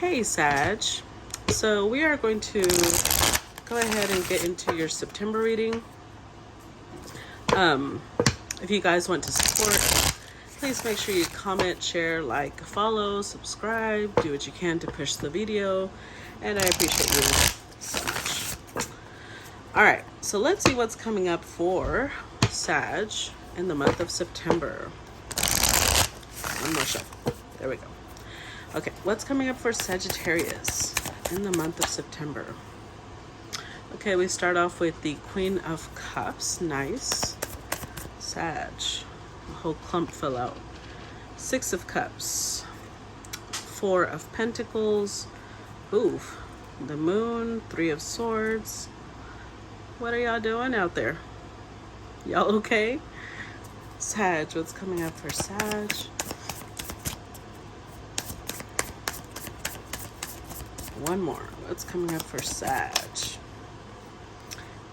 Hey Sag, so we are going to go ahead and get into your September reading. If you guys want to support, please make sure you comment, share, like, follow, subscribe, do what you can to push the video, and I appreciate you so much. All right, so let's see what's coming up for Sag in the month of September. One more shuffle. There we go. Okay, what's coming up for Sagittarius in the month of September? Okay, we start off with the Queen of Cups. Nice. Sag. A whole clump fell out. Six of Cups. Four of Pentacles. Oof. The Moon. Three of Swords. What are y'all doing out there? Y'all okay? Sag, what's coming up for Sag? One more. What's coming up for Sag?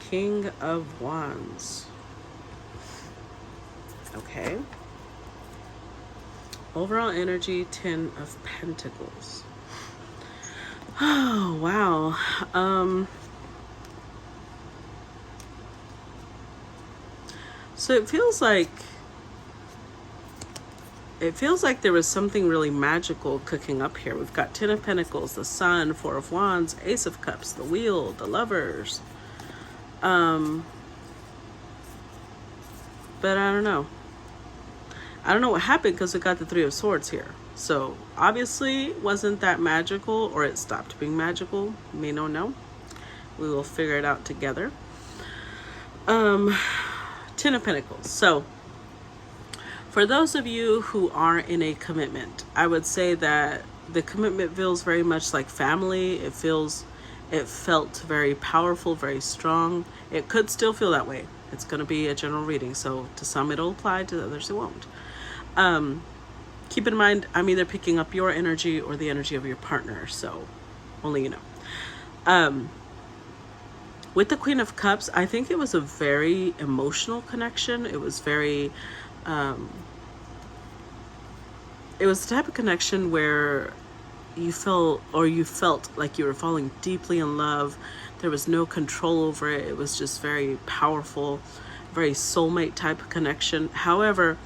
King of Wands. Okay. Overall energy, 10 of Pentacles. Oh, wow. So it feels like there was something really magical cooking up here. We've got 10 of Pentacles, the Sun, 4 of Wands, Ace of Cups, the Wheel, the Lovers. But I don't know. I don't know what happened because we got the Three of Swords here. So obviously wasn't that magical, or it stopped being magical. We don't know. We will figure it out together. 10 of Pentacles. So for those of you who are in a commitment, I would say that the commitment feels very much like family. It felt very powerful, very strong. It could still feel that way. It's going to be a general reading, so to some it'll apply, to others it won't. Keep in mind, I'm either picking up your energy or the energy of your partner, so only you know. With the Queen of Cups, I think it was a very emotional connection. It was very... it was the type of connection where you felt like you were falling deeply in love. There was no control over it. It was just very powerful, very soulmate type of connection. However,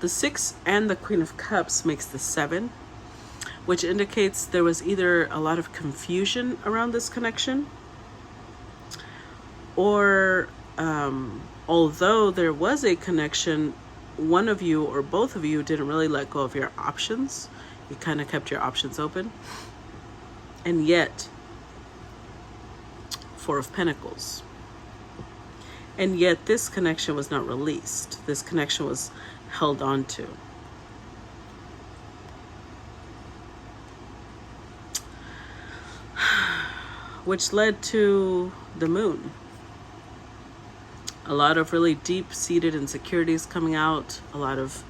the 6 and the Queen of Cups makes the 7, which indicates there was either a lot of confusion around this connection, or although there was a connection, one of you or both of you didn't really let go of your options. You kind of kept your options open. And yet, 4 of Pentacles. And yet this connection was not released. This connection was held on to. Which led to the Moon. A lot of really deep-seated insecurities coming out, a lot of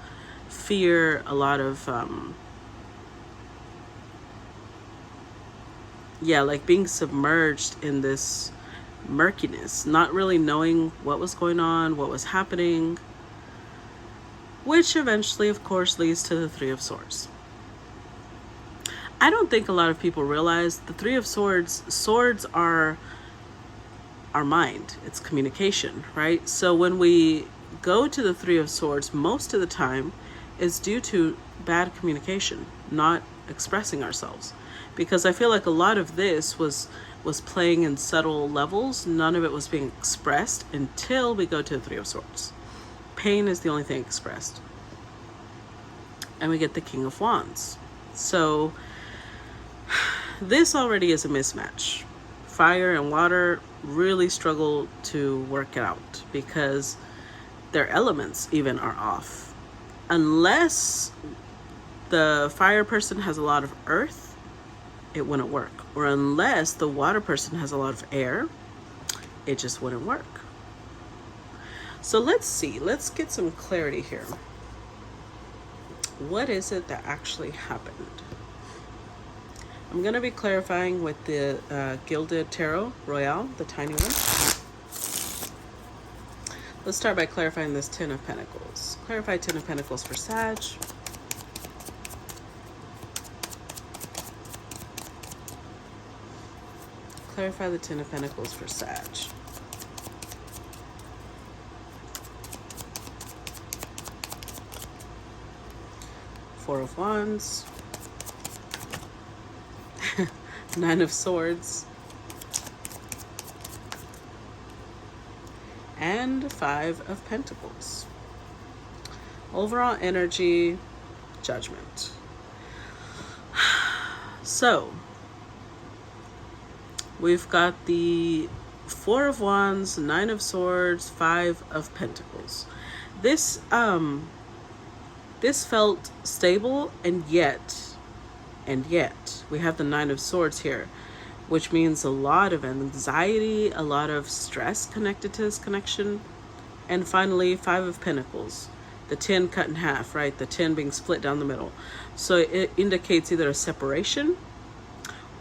fear, a lot of, like being submerged in this murkiness, not really knowing what was going on, what was happening, which eventually, of course, leads to the Three of Swords. I don't think a lot of people realize the Three of Swords are our mind. It's communication, right? So when we go to the Three of Swords, most of the time is due to bad communication, not expressing ourselves. Because I feel like a lot of this was playing in subtle levels. None of it was being expressed until we go to the Three of Swords. Pain is the only thing expressed. And we get the King of Wands. So this already is a mismatch. Fire and water really struggle to work it out because their elements even are off. Unless the fire person has a lot of earth, it wouldn't work. Or unless the water person has a lot of air, it just wouldn't work. So let's see. Let's get some clarity here. What is it that actually happened? I'm going to be clarifying with the Gilded Tarot Royale, the tiny one. Let's start by clarifying this 10 of Pentacles. Clarify 10 of Pentacles for Sag. clarify the Ten of Pentacles for Sag. Four of Wands. Nine of Swords. And Five of Pentacles. Overall energy, Judgment. So, we've got the Four of Wands, Nine of Swords, Five of Pentacles. This felt stable, and yet we have the Nine of Swords here, which means a lot of anxiety, a lot of stress connected to this connection. And finally, Five of Pentacles, the 10 cut in half, right? The 10 being split down the middle. So it indicates either a separation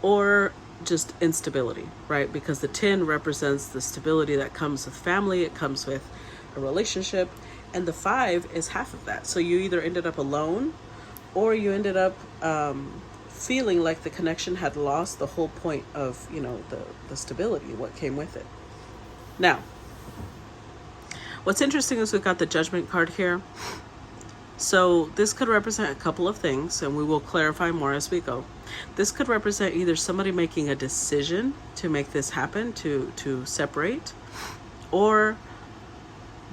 or just instability, right? Because the 10 represents the stability that comes with family, it comes with a relationship, and the 5 is half of that. So you either ended up alone, or you ended up feeling like the connection had lost the whole point of, you know, the stability, what came with it. Now, what's interesting is we've got the Judgment card here. So this could represent a couple of things, and we will clarify more as we go. This could represent either somebody making a decision to make this happen, to separate, or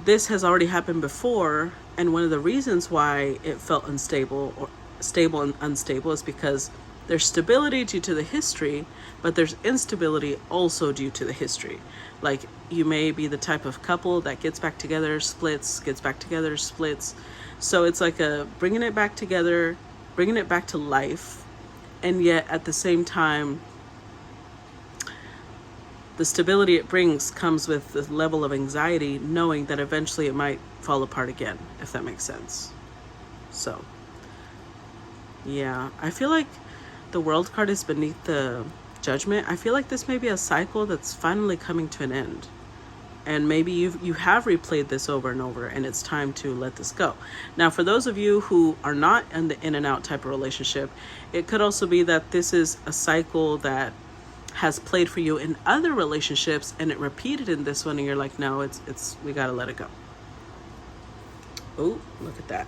this has already happened before, and one of the reasons why it felt unstable, or stable and unstable, is because there's stability due to the history, but there's instability also due to the history. Like, you may be the type of couple that gets back together, splits, gets back together, splits. So it's like a bringing it back together, bringing it back to life, and yet at the same time, the stability it brings comes with the level of anxiety, knowing that eventually it might fall apart again, if that makes sense. So, yeah, I feel like the World card is beneath the Judgment. I feel like this may be a cycle that's finally coming to an end. And maybe you have replayed this over and over, and it's time to let this go. Now, for those of you who are not in the in and out type of relationship, it could also be that this is a cycle that has played for you in other relationships, and it repeated in this one, and you're like, no, it's we gotta let it go. Oh, look at that.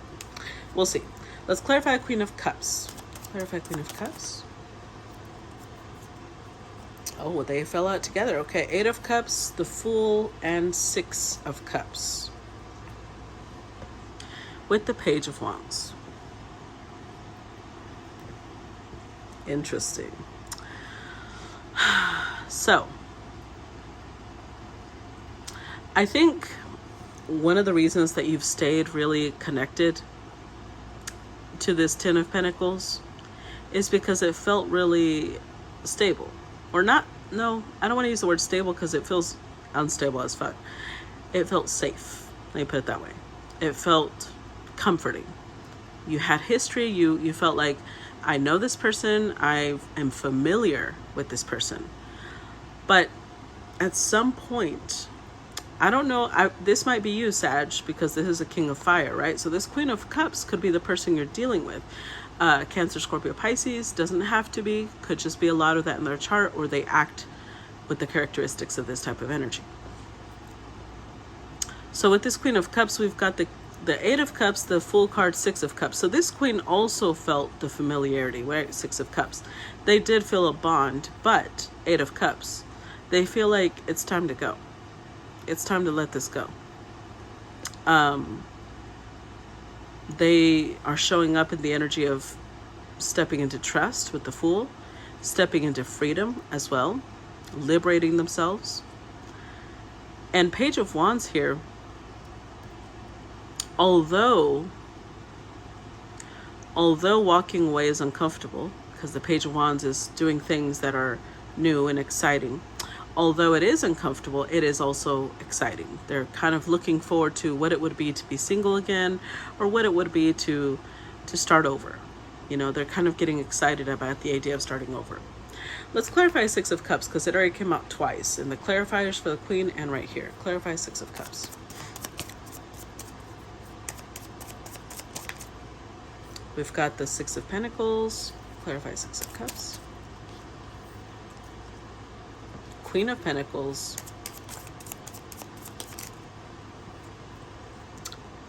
We'll see. Let's clarify Queen of Cups. Clarify Queen of Cups. Oh, well, they fell out together. Okay, Eight of Cups, the Fool, and Six of Cups. With the Page of Wands. Interesting. So, I think one of the reasons that you've stayed really connected to this Ten of Pentacles is because it felt really stable. Or not, no, I don't want to use the word stable because it feels unstable as fuck. It felt safe. Let me put it that way. It felt comforting. You had history. You felt like, I know this person. I am familiar with this person. But at some point, I don't know, this might be you, Sag, because this is a King of Fire, right? So this Queen of Cups could be the person you're dealing with. Cancer, Scorpio, Pisces, doesn't have to be, could just be a lot of that in their chart, or they act with the characteristics of this type of energy. So with this Queen of Cups, we've got the Eight of Cups, the Fool card, Six of Cups. So this Queen also felt the familiarity, right? Six of Cups. They did feel a bond, but Eight of Cups, they feel like it's time to go. It's time to let this go. They are showing up in the energy of stepping into trust with the Fool, stepping into freedom as well, liberating themselves. And Page of Wands here, although walking away is uncomfortable, because the Page of Wands is doing things that are new and exciting, although it is uncomfortable, it is also exciting. They're kind of looking forward to what it would be to be single again, or what it would be to start over. You know, they're kind of getting excited about the idea of starting over. Let's clarify Six of Cups, because it already came out twice in the clarifiers for the Queen and right here. Clarify Six of Cups. We've got the Six of Pentacles. Clarify Six of Cups. Queen of Pentacles,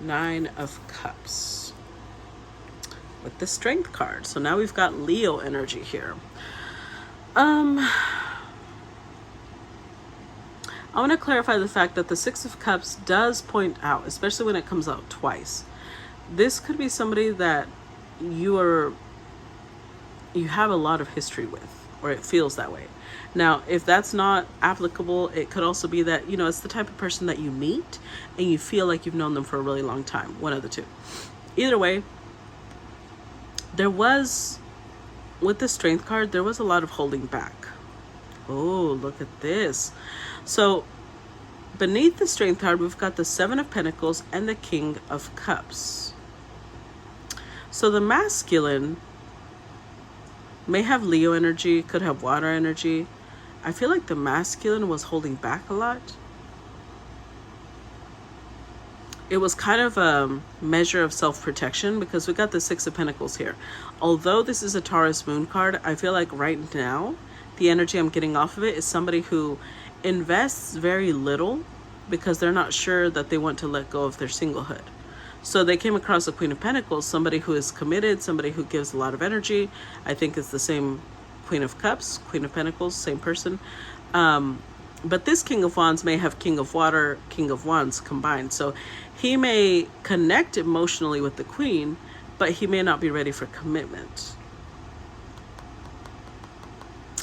Nine of Cups, with the Strength card. So now we've got Leo energy here. I want to clarify the fact that the Six of Cups does point out, especially when it comes out twice, this could be somebody that you have a lot of history with, or it feels that way. Now, if that's not applicable, it could also be that, you know, it's the type of person that you meet and you feel like you've known them for a really long time. One of the two. Either way, there was, with the Strength card, there was a lot of holding back. Oh, look at this. So beneath the Strength card, we've got the Seven of Pentacles and the King of Cups. So the masculine may have Leo energy, could have water energy. I feel like the masculine was holding back a lot. It was kind of a measure of self-protection because we got the Six of Pentacles here. Although this is a Taurus moon card, I feel like right now, the energy I'm getting off of it is somebody who invests very little because they're not sure that they want to let go of their singlehood. So they came across the Queen of Pentacles, somebody who is committed, somebody who gives a lot of energy. I think it's the same Queen of Cups, Queen of Pentacles, same person. But this King of Wands may have King of Water, King of Wands combined. So he may connect emotionally with the Queen, but he may not be ready for commitment.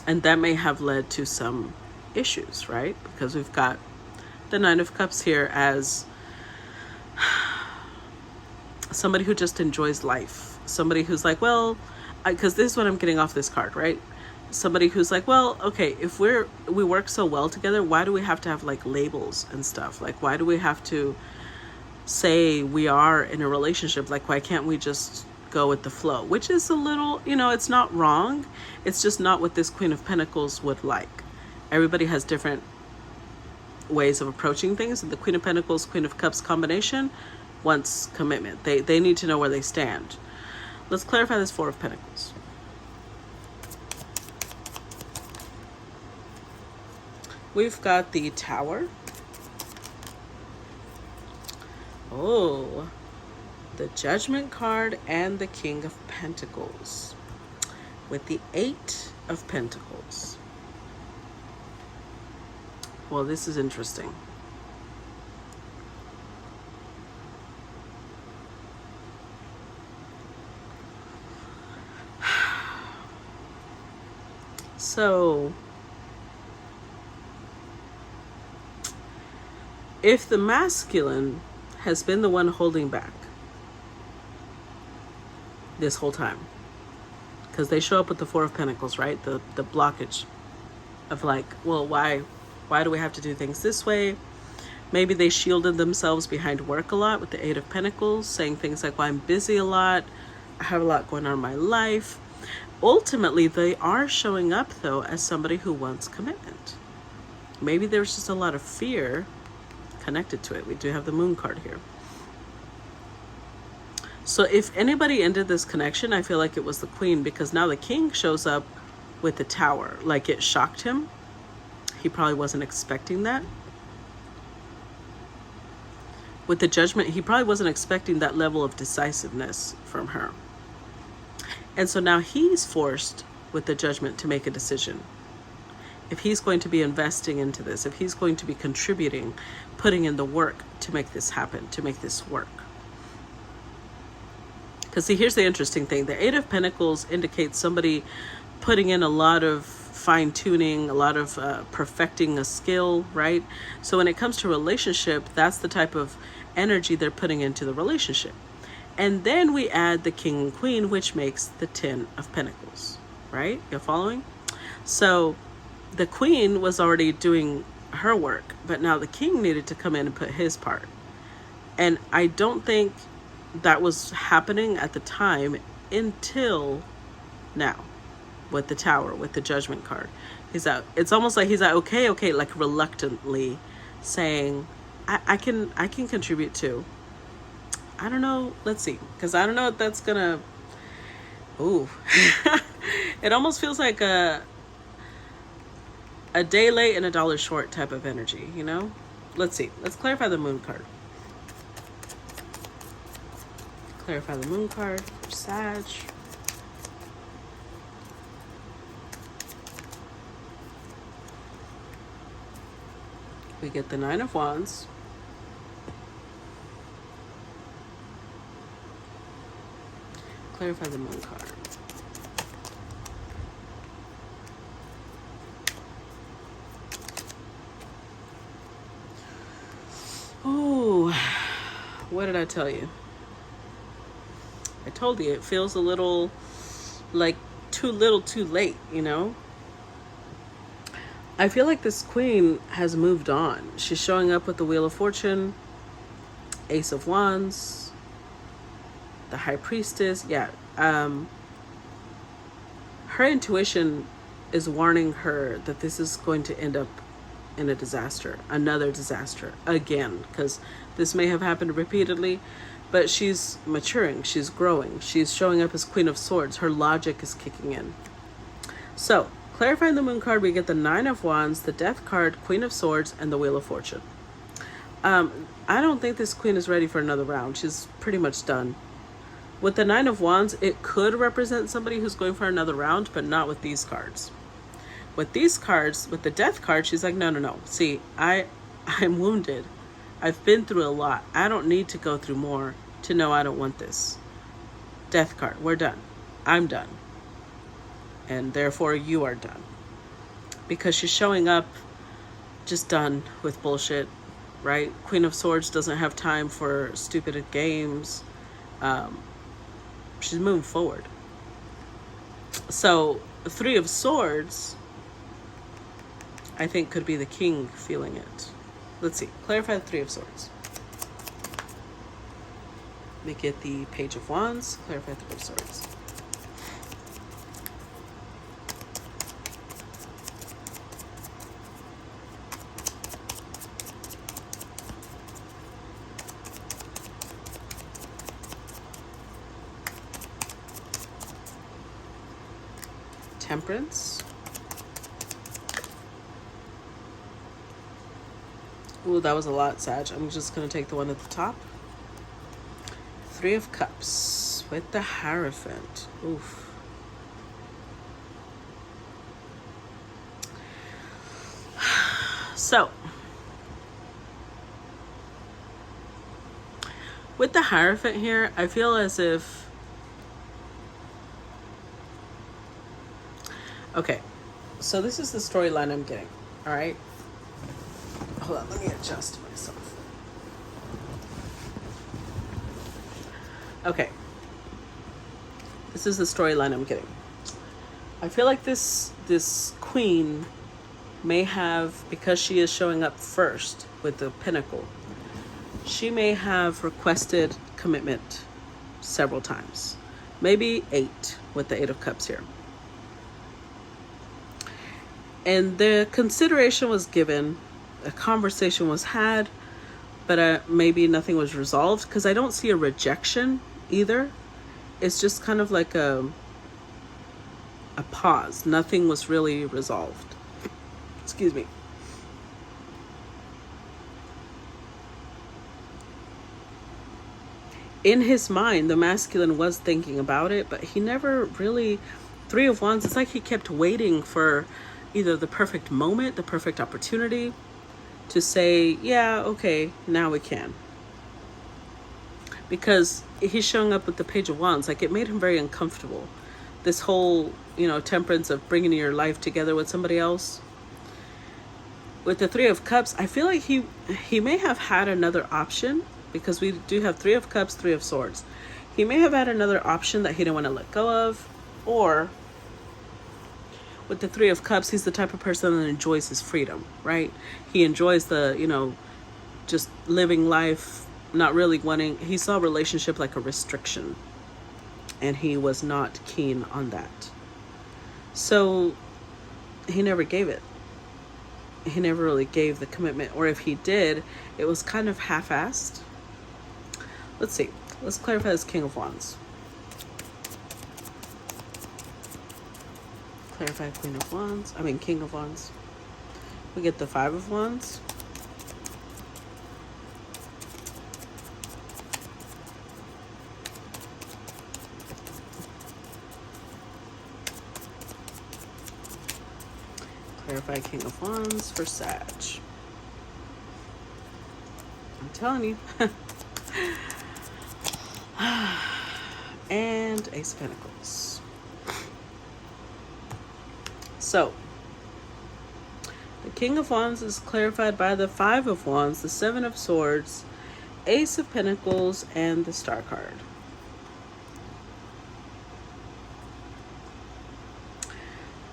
And that may have led to some issues, right? Because we've got the Nine of Cups here as somebody who just enjoys life. Somebody who's like, well, because this is what I'm getting off this card, right? Somebody who's like, well, okay, if we work so well together, why do we have to have like labels and stuff? Like, why do we have to say we are in a relationship? Like, why can't we just go with the flow? Which is a little, you know, it's not wrong. It's just not what this Queen of Pentacles would like. Everybody has different ways of approaching things. The Queen of Pentacles, Queen of Cups combination wants commitment. They need to know where they stand. Let's clarify this Four of Pentacles. We've got the Tower. Oh, the Judgment card and the King of Pentacles with the Eight of Pentacles. Well, this is interesting. So if the masculine has been the one holding back this whole time, because they show up with the Four of Pentacles, right? The blockage of like, well, why do we have to do things this way? Maybe they shielded themselves behind work a lot with the Eight of Pentacles, saying things like, well, I'm busy a lot, I have a lot going on in my life. Ultimately, they are showing up though as somebody who wants commitment. Maybe there's just a lot of fear connected to it. We do have the Moon card here. So if anybody ended this connection, I feel like it was the Queen, because now the King shows up with the Tower. Like, it shocked him. He probably wasn't expecting that. With the Judgment, he probably wasn't expecting that level of decisiveness from her. And so now he's forced with the Judgment to make a decision. If he's going to be investing into this, if he's going to be contributing, putting in the work to make this happen, to make this work. Because see, here's the interesting thing. The Eight of Pentacles indicates somebody putting in a lot of fine-tuning, a lot of perfecting a skill, right? So when it comes to relationship, that's the type of energy they're putting into the relationship. And then we add the King and Queen, which makes the Ten of Pentacles, right? You're following? So the Queen was already doing her work, but now the King needed to come in and put his part. And I don't think that was happening at the time until now with the Tower, with the Judgment card. He's out. It's almost like he's like, okay, like reluctantly saying, I can contribute too. I don't know. Let's see. Because I don't know if that's gonna... Ooh. It almost feels like a day late and a dollar short type of energy, you know? Let's see. Let's clarify the moon card. Clarify the moon card for Sag. We get the Nine of Wands. Clarify the moon card. Oh, what did I tell you? I told you it feels a little like too little too late, you know? I feel like this queen has moved on. She's showing up with the Wheel of Fortune, Ace of Wands, the High Priestess. Yeah. Her intuition is warning her that this is going to end up in a disaster, another disaster again, because this may have happened repeatedly, but she's maturing, she's growing, she's showing up as Queen of Swords. Her logic is kicking in. So, clarifying the moon card, we get the Nine of Wands, the Death card, Queen of Swords, and the Wheel of Fortune. I don't think this queen is ready for another round. She's pretty much done. With the Nine of Wands, it could represent somebody who's going for another round, but not with these cards. With these cards, with the Death card, she's like, no. See, I'm wounded. I've been through a lot. I don't need to go through more to know I don't want this. Death card, we're done. I'm done. And therefore you are done. Because she's showing up just done with bullshit, right? Queen of Swords doesn't have time for stupid games. She's moving forward. So, Three of Swords, I think, could be the king feeling it. Let's see. Clarify the Three of Swords. We get the Page of Wands. Clarify the Three of Swords. Temperance. Ooh, that was a lot, Sag. I'm just going to take the one at the top. Three of Cups with the Hierophant. Oof. So, with the Hierophant here, I feel as if... Okay, so this is the storyline I'm getting, all right? Hold on, let me adjust myself. Okay, this is the storyline I'm getting. I feel like this queen may have, because she is showing up first with the Pentacle, she may have requested commitment several times. Maybe 8 with the Eight of Cups here. And the consideration was given, a conversation was had, but maybe nothing was resolved, because I don't see a rejection either. It's just kind of like a pause. Nothing was really resolved. Excuse me. In his mind, the masculine was thinking about it, but he never really... Three of Wands, it's like he kept waiting for either the perfect moment, the perfect opportunity to say, yeah, okay, now we can. Because he's showing up with the Page of Wands, like it made him very uncomfortable. This whole, temperance of bringing your life together with somebody else. With the Three of Cups, I feel like he may have had another option, because we do have Three of Cups, Three of Swords. He may have had another option that he didn't want to let go of, or with the Three of Cups, he's the type of person that enjoys his freedom, right? He enjoys the, just living life, not really wanting... He saw a relationship like a restriction, and he was not keen on that. So he never gave it. He never really gave the commitment, or if he did, it was kind of half-assed. Let's see. Let's clarify this King of Wands. Clarify King of Wands. We get the Five of Wands. Clarify King of Wands for Sag. I'm telling you. And Ace of Pentacles. So, the King of Wands is clarified by the Five of Wands, the Seven of Swords, Ace of Pentacles, and the Star card.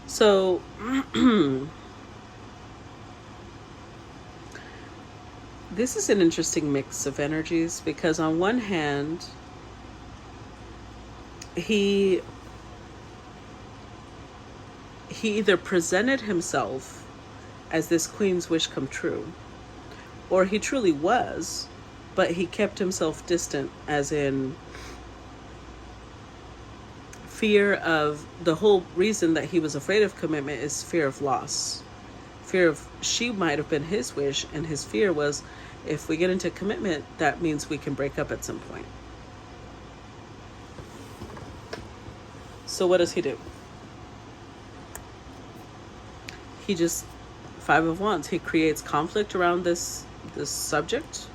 So, this is an interesting mix of energies because on one hand, he either presented himself as this queen's wish come true, or he truly was, but he kept himself distant, as in fear of, the whole reason that he was afraid of commitment is fear of loss. Fear of, she might have been his wish, and his fear was, if we get into commitment, that means we can break up at some point. So what does he do? He just, Five of Wands, he creates conflict around this subject,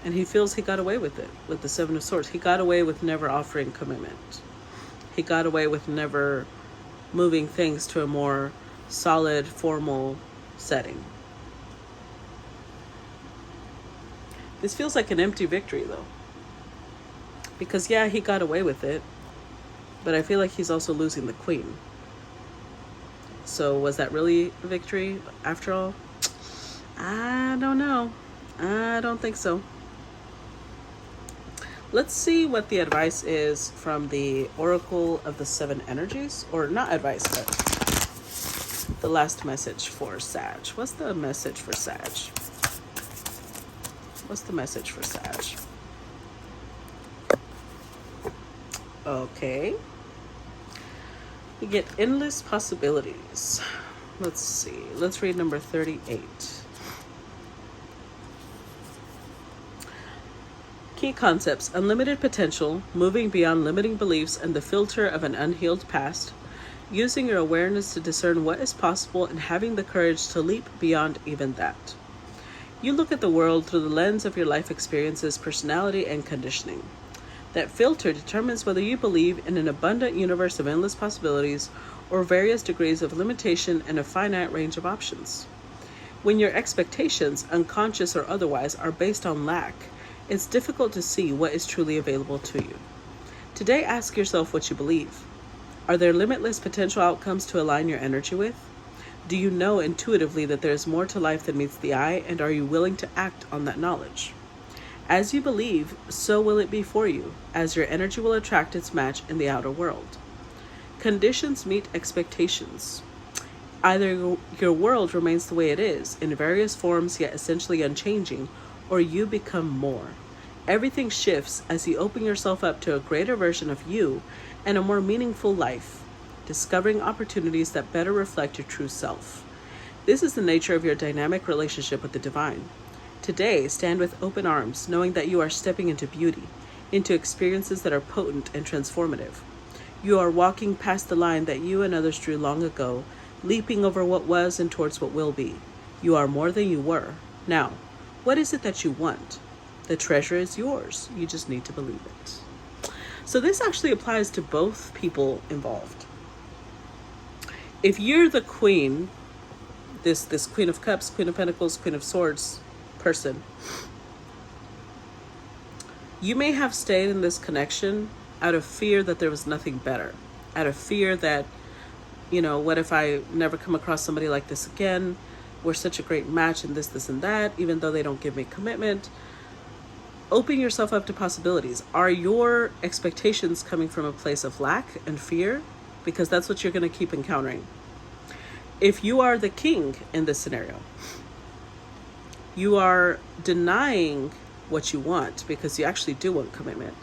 and he feels he got away with it with the Seven of Swords. He got away with never offering commitment. He got away with never moving things to a more solid, formal setting. This feels like an empty victory, though. Because, yeah, he got away with it, but I feel like he's also losing the queen. So was that really a victory after all? I don't know. I don't think so. Let's see what the advice is from the Oracle of the Seven Energies. Or not advice, but the last message for Sag. What's the message for Sag? What's the message for Sag? Okay. We get endless possibilities. Let's see. Let's read number 38. Key concepts: unlimited potential, moving beyond limiting beliefs and the filter of an unhealed past, using your awareness to discern what is possible and having the courage to leap beyond even that. You look at the world through the lens of your life experiences, personality, and conditioning. That filter determines whether you believe in an abundant universe of endless possibilities or various degrees of limitation and a finite range of options. When your expectations, unconscious or otherwise, are based on lack, it's difficult to see what is truly available to you. Today, ask yourself what you believe. Are there limitless potential outcomes to align your energy with? Do you know intuitively that there is more to life than meets the eye, and are you willing to act on that knowledge? As you believe, so will it be for you, as your energy will attract its match in the outer world. Conditions meet expectations. Either your world remains the way it is, in various forms yet essentially unchanging, or you become more. Everything shifts as you open yourself up to a greater version of you and a more meaningful life, discovering opportunities that better reflect your true self. This is the nature of your dynamic relationship with the divine. Today, stand with open arms, knowing that you are stepping into beauty, into experiences that are potent and transformative. You are walking past the line that you and others drew long ago, leaping over what was and towards what will be. You are more than you were. Now, what is it that you want? The treasure is yours. You just need to believe it. So this actually applies to both people involved. If you're the queen, this Queen of Cups, Queen of Pentacles, Queen of Swords person, you may have stayed in this connection out of fear that there was nothing better, out of fear that, what if I never come across somebody like this again? We're such a great match and this and that, even though they don't give me commitment. Open yourself up to possibilities. Are your expectations coming from a place of lack and fear? Because that's what you're going to keep encountering. If you are the king in this scenario, you are denying what you want because you actually do want commitment.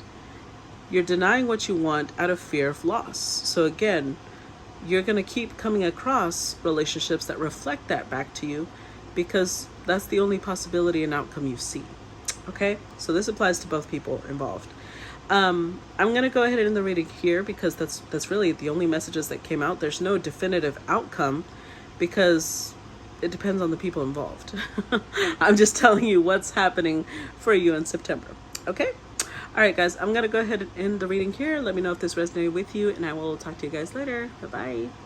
You're denying what you want out of fear of loss. So again, you're going to keep coming across relationships that reflect that back to you, because that's the only possibility and outcome you see. Okay, so this applies to both people involved. I'm going to go ahead and end the reading here, because that's really the only messages that came out. There's no definitive outcome, because it depends on the people involved. I'm just telling you what's happening for you in September. Okay? All right, guys, I'm going to go ahead and end the reading here. Let me know if this resonated with you, and I will talk to you guys later. Bye-bye.